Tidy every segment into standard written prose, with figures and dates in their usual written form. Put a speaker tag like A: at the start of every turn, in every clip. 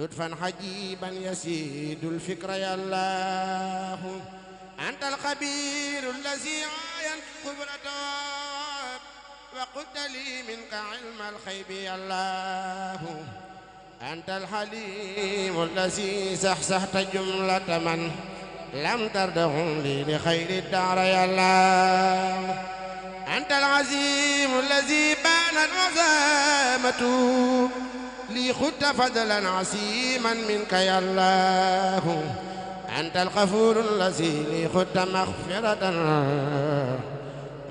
A: لطفا حجيبا يسيد الفكر يا الله أنت الخبير الذي عاينت خبرته وقلت لي منك علم الخيب يا الله أنت الحليم الذي سحسحت جملة من لم تردهم لي لخير الدار يا الله أنت العظيم الذي بانت عظامته لي خدت فضلا عسيما منك يا الله أنت الغفور الذي لي خدت مغفرة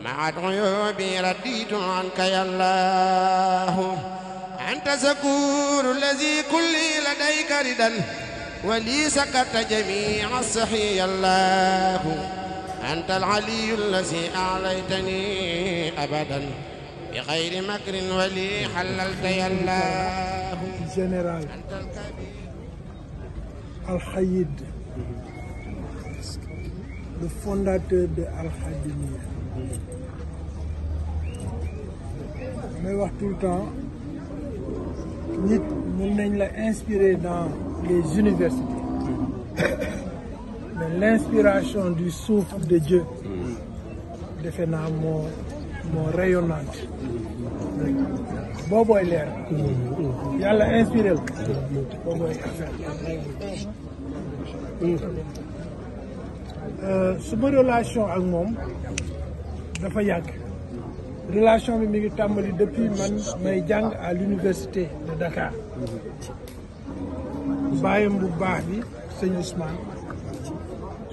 A: مع عيوبي رديت عنك يا الله أنت زكور الذي كلي لديك ردا ولي سكت جميع الصحي يا الله أنت العلي الذي أعليتني أبدا بغير مكر ولي حللت يا الله
B: général Al-Khayid, le fondateur de Al-Khadimiyya. may wax tout le temps nit mën nañ la inspirer dans les universités mais l'inspiration du souffle de Dieu defe naa moo rayonnante boobooy leer yàlla inspiré la boobooy affaire suma relation ak moom dafa yàgg relation bi mi ngi tàmbali depuis man may jàng à l'université de Dakar bàyyam bu baax bi sëñ Ousmane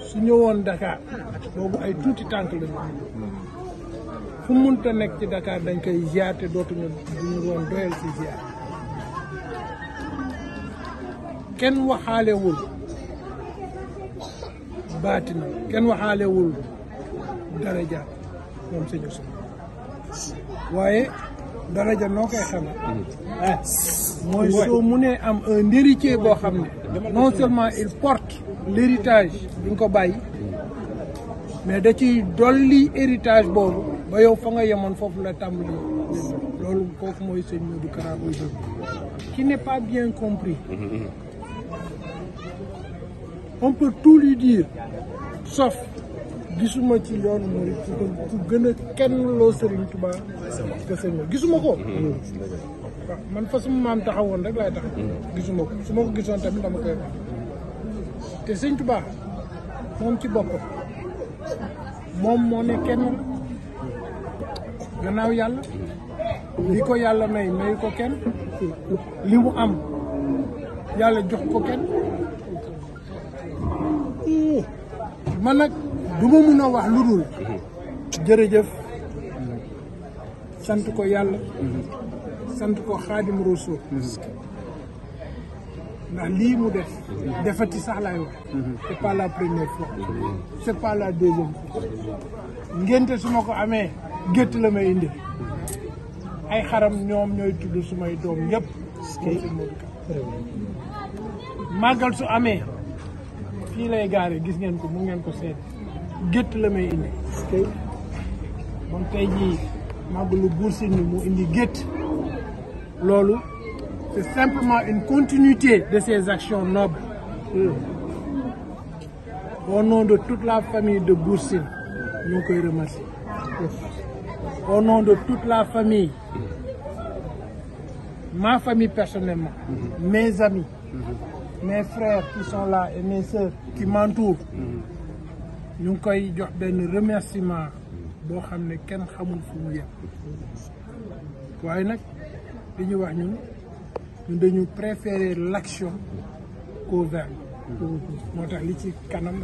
B: su ñëwoon Dakar boobu ay tuuti tànk la ñu fu munta nekk ci Dakar dañ koy ziar te dootuñu duñu woon doyal ci ziar kenn waxaalewul baatina kenn waxaalewul daraja moom sëñ Ousmane waaye daraja noo koy xamee mooy soo munee am un héritier boo xam ne non seulement il porte l'héritage bi nga ko bàyyi mais da ciy dolli héritage boobu ba yow fa nga yemoon foofu la tàmbali loolu kooku mooy sëñ Modou Kara aujourd'hui qui n'est pas bien compris on peut tout lui dire sauf gisuma ci yoonu mooy ku gën a kenn loo Serigne Touba que sëñ gisuma ko waaw man fa suma maam taxawoon rek laay taxaw gisuma ko su ma ko gisoon tamit dama koy wax te sëñ Touba moom ci boppam moom moo ne kenn gannaaw yàlla li ko yàlla may ko kenn li mu am yàlla jox ko kenn man nag du ma mun a wax lu dul jërëjëf sant ko yàlla sant ko Xaadim Rasuul ndax lii mu def defati sax laay wax c'est pas la première fois c'est pas la deuxième fois ngénte su ma ko amee gétt la may indi ay xaram ñoom ñooy tudd sumay doom yëpp màggal su amee fii lay gaare gis ngeen ko mu ngeen ko seet gétt la may indi moom tey jii màggalu Buur Sine mu indi gétt loolu c'est simplement une continuité de ses actions nobles au nom de toute la famille de Buur Sine ñu ngi koy remercier au nom de toute la famille ma famille personnellement mes amis mes frères qui sont là et mes sœurs qui m'entourent ñu ngi koy jox benn remerciement boo xam ne kenn xamul fu mu yem waaye nag li ñu wax ñun dañu préférer l'action qu'au verbe moo tax li ci kanam